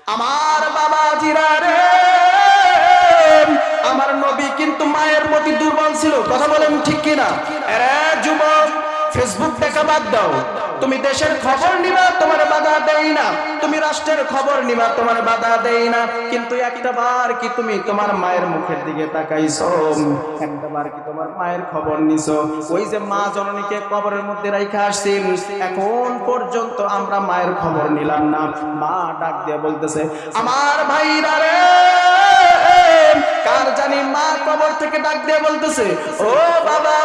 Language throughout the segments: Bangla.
আমার বাবাজিরা রে, আমার নবী কিন্তু মায়ের প্রতি দুর্বল ছিল। কথা বলেন ঠিক কিনা? আরে যুবক, ফেসবুক দেখা বাদ দাও, তুমি দেশের খবর নিবা, তোমার বাধা দেই না। তুমি রাষ্ট্রের খবর নিবা, তোমার বাধা দেই না। কিন্তু একটা বার কি তুমি তোমার মায়ের মুখের দিকে তাকাইছো? একটা বার কি তোমার মায়ের খবর নিছো? ওই যে মা জননীকে কবরের মধ্যে রাইখা আসছি, এখন পর্যন্ত আমরা মায়ের খবর নিলাম না। মা ডাক দিয়ে বলতেছে, আমার ভাইরা রে, কার জানি মা কবর থেকে ডাক দিয়ে বলতেছে, ও বাবা,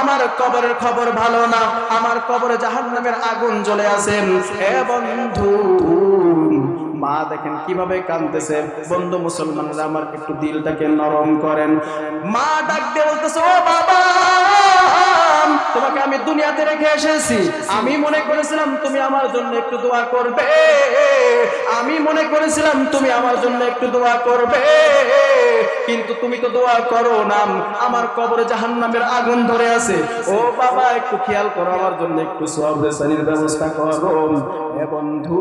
আমার কবরের খবর ভালো না, আমার কবরে জাহান্নামের আগুন জ্বলে আছে। এ বন্ধু, মা দেখেন কিভাবে কাঁদতেছে। বন্ধু মুসলমানরা আমার, একটু দিলটাকে নরম করেন। মা ডাক দিয়ে বলতেছে, ও বাবা, তোমাকে আমি দুনিয়াতে রেখে এসেছি, আমি মনে করেছিলাম তুমি আমার জন্য একটু দোয়া করবে, আমি মনে করেছিলাম তুমি আমার জন্য একটু দোয়া করবে, কিন্তু তুমি তো দোয়া করো না। আমার কবরে জাহান্নামের আগুন ধরে আছে। ও বাবা, একটু খেয়াল করো, আমার জন্য একটু সওয়াব রেসানির ব্যবস্থা করো। এ বন্ধু,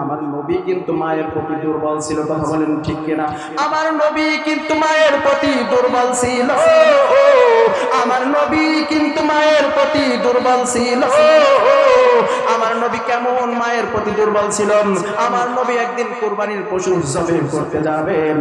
আমার নবী কিন্তু মায়ের প্রতি দুর্বল ছিল। কথা বলেন ঠিক কিনা? আমার নবী কিন্তু মায়ের প্রতি দুর্বল ছিল। আমার নবী কিন্তু মায়ের প্রতি দুর্বল ছিল। আমার নবী কেমন মায়ের প্রতি দুর্বল ছিল? আমার নবী একদিন কুরবানির পশু জবাই করতে যাবেন,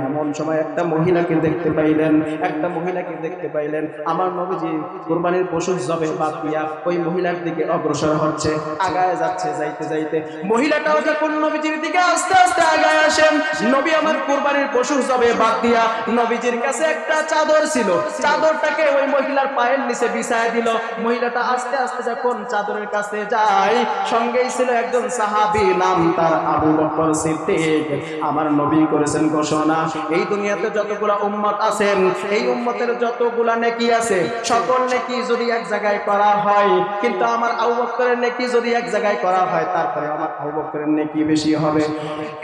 এমন সময় একটা মহিলাকে দেখতে পাইলেন। একটা মহিলাকে দেখতে পাইলেন, আমার নবীজি কুরবানির পশু জবাই বাদ দিয়া ওই মহিলার দিকে অগ্রসর হচ্ছে, আগায় যাচ্ছে। যাইতে যাইতে মহিলাটাও যখন নবীজির দিকে আস্তে আস্তে আগায় আসেন, নবী আমার কুরবানির পশু জবাই বাদ দিয়া নবীজির কাছে একটা চাদর ছিল, চাদরটাকে ওই মহিলার পায়ের নিচে বিছায় দিল। মহিলাটা আস্তে আস্তে যখন চাদরের কাছে যায়, সঙ্গেই ছিল একজন সাহাবী, নাম তার আবু বকর সিদ্দিক। আমার নবী করেছেন ঘোষণা, এই দুনিয়াতে যতগুলা উম্মত আছেন, এই উম্মতের যতগুলা নেকি আছে, সকল নেকি যদি এক জায়গায় করা হয়, কিন্তু আমার আবু বকরের নেকি যদি এক জায়গায় করা হয়, তারপরে আমার আবু বকরের নেকি বেশি হবে।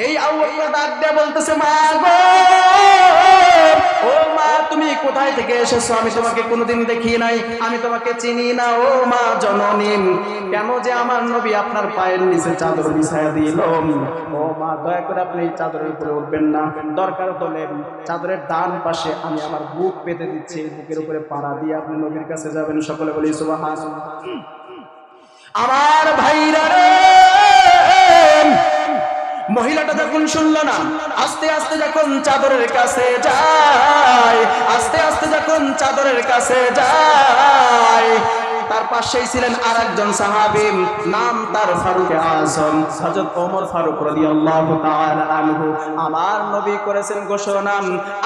এই আবু বকর ডাক দিয়ে বলতেছে, মা গো, ও মা, তুমি কোথায় থেকে এসেছো? আমি তোমাকে কোনোদিন দেখি নাই, আমি তোমাকে চিনি না। ও মা জননী, কেন যে আমার নবী আপনার পায়ের নিচে চাদর বিছায়া দিল? ও মা, দয়া করে আপনি এই চাদরের উপরে উঠবেন না, দরকার হলে চাদরের ডান পাশে আমি আমার বুক পেতে দিচ্ছি, বুকের উপরে পাড়া দিয়ে আপনি নবীর কাছে যাবেন। সকলে বলি সুবহানাল্লাহ। আমার ভাইরা রে, মহিলাটা যখন শুনল না, আস্তে আস্তে যখন চাদরের কাছে যায়, আস্তে আস্তে যখন চাদরের কাছে যায়, তার পাশেই ছিলেন আরেকজন সাহাবী, নাম তার ফারুক আযম, হযরত ওমর ফারুক রাদিয়াল্লাহু তাআলা আনহু। আমার নবী করেছেন ঘোষণা,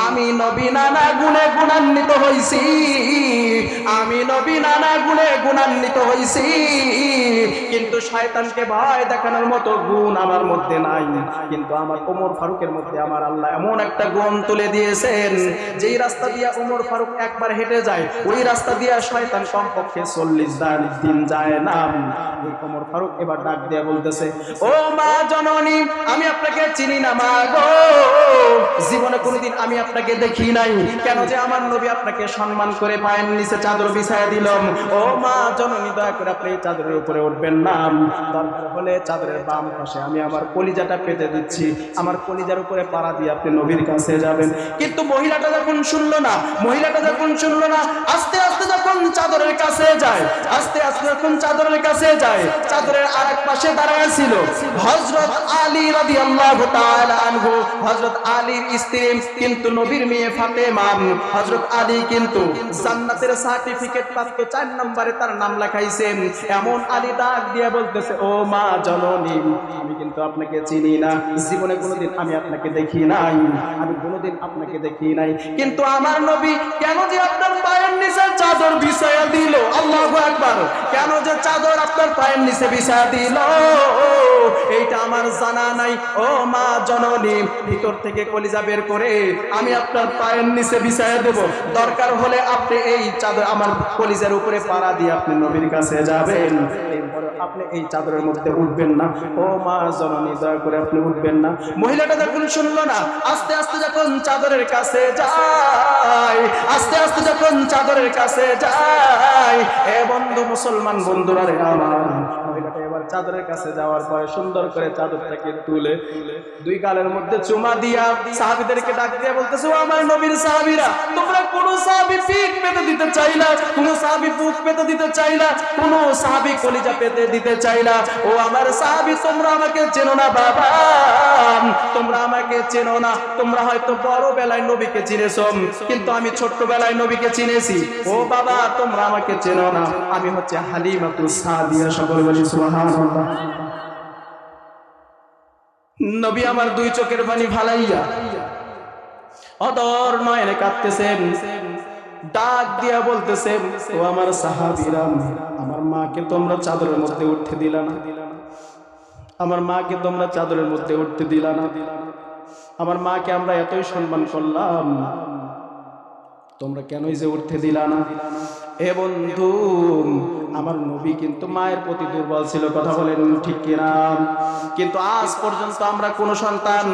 আমি নবী নানা গুণে গুণান্বিত হইছি, আমি নবী নানা গুণে গুণান্বিত হইছি, কিন্তু শয়তানকে ভয় দেখানোর মতো গুণ আমার মধ্যে নাই। কিন্তু আমার ওমর ফারুকের মধ্যে আমার আল্লাহ এমন একটা গুণ তুলে দিয়েছেন, যেই রাস্তা দিয়ে ওমর ফারুক একবার হেঁটে যায়, ওই রাস্তা দিয়ে শয়তান কমপক্ষে 40 দিন যায় না। এই ওমর ফারুক এবার ডাক দিয়ে বলতেছে, ও মা জননী, আমি আপনাকে চিনি না মা গো, জীবনে কোনোদিন আমি আপনাকে দেখি নাই, কেন যে আমার নবী আপনাকে সম্মান করে পায়ের নিচে চাদর বিছায়া দিলাম। ও মা জননী, দয়া করে আপনি এই চাদরের উপরে উঠবেন না, দরকার হলে চাদরের বাম পাশে আমি আমার কলিজাটা পেতে দিচ্ছি, আমার কলিজার উপরে পাড়া দিয়ে আপনি নবীর কাছে যাবেন। কিন্তু মহিলাটা যখন শুনলো না, মহিলাটা যখন শুনলো না, আস্তে আস্তে যখন চাদরের কাছে যায়, আস্তে আস্তে যখন চাদরের কাছে যায়, চাদরের আরেক পাশে দাঁড়ায় ছিল হযরত আলী রাদিয়াল্লাহু তাআলা আনহু। হযরত আলীর স্ত্রী কিন্তু নবীর মেয়ে ফাতেমা। হযরত আলী কিন্তু জান্নাতের সার্টিফিকেট প্রাপ্ত 4 নম্বরে তার নাম লেখাইছেন। এমন আলী ডাক দিয়ে বলতেছে, ও মা জননী, আমি কিন্তু আপনাকে চিনি না, জীবনে কোনোদিন আমি আপনাকে দেখি নাই, আমি কোনোদিন আপনাকে দেখি নাই, কিন্তু আমার নবী কেন যে আপনার পায়ের নিচে চাদর বিছায়া দিল, আল্লাহু আকবার, কেন যে চাদর আপনার পায়ের নিচে বিছায়া দিল, এইটা আমার জানা নাই। ও মা জননী, ভিতর থেকে কলিজা বের করে আমি আপনার পায়ের নিচে বিছায়া দেব, দরকার হলে আপনি এই চাদর আমার কলিজার উপরে পাড়া দিয়ে আপনি নবীর কাছে যাবেন, এরপরে আপনি এই চাদরের মধ্যে উঠবেন না। ও মা জননী, দয়া করে আপনি উঠবেন না। মহিলাটা যখন শুনলো না, আস্তে আস্তে যখন চাদরের কাছে যায়, আস্তে আস্তে যখন চাদরের কাছে যায়, এ বন্ধু মুসলমান বন্ধুরা রে আমার, মহিলাটা এবার চাদরের কাছে যাওয়ার পরে সুন্দর করে চাদরটাকে তুলে দুই গালের মধ্যে চুমা দিয়া সাহাবীদেরকে ডাক দিয়ে বলতেছে, ও আমার নবীর সাহাবীরা, তোমরা কোন সাহাবী পিঠ পেতে দিতে চাই না, কোন সাহাবী বুক পেতে দিতে চাই না, কোন সাহাবী কলিজা পেতে দিতে চাই না। ও আমার সাহাবী, তোমরা আমাকে চেনো না বাবা, তোমরা আমাকে চেনো না। তোমরা হয়তো বড় বেলায় নবীকে চিনেছো, কিন্তু আমি ছোট্ট বেলায় নবীকে চিনেছি। ও বাবা, তোমরা আমাকে চেনো না, আমি হচ্ছে হালিমাতুস সাদিয়া। সকলে বলি সুবহানাল্লাহ। নবী আমার দুই চোখের পানি ফালাইয়া অদর নয়নে কাঁদতেছেন, ডাক দিয়া বলতেছেন, ও আমার সাহাবীরা, আমার মাকে তোমরা চাদরের মধ্যে উঠতে দিলা না, আমার মাকে তোমরা চাদরের মধ্যে উঠতে দিলা না, আমার মাকে আমরা এতই সম্মান করলাম, তোমরা কেনই যে উঠতে দিলা না? এ বন্ধু, আমার নবী কিন্তু মায়ের প্রতি দুর্বল ছিল, কথা বলেন ঠিক কিনা? কিন্তু আজ পর্যন্ত আমরা কোন সন্তান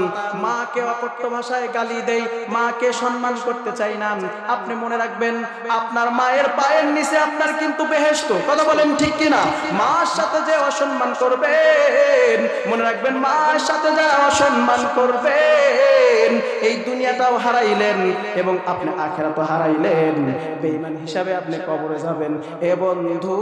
মাকে অকট্য ভাষায় গালি দেই, মাকে সম্মান করতে চাই না। আপনি মনে রাখবেন, আপনার মায়ের পায়ের নিচে আপনার কিন্তু বেহেশত, কথা বলেন ঠিক কিনা? মার সাথে যে অসম্মান করবেন, মনে রাখবেন, মার সাথে যে অসম্মান করবেন, এই দুনিয়াটাও হারাইলেন এবং আপনি আখিরাতও হারাইলেন, বেঈমান হিসাবে আপনি কবরে যাবেন। এ বন্ধু,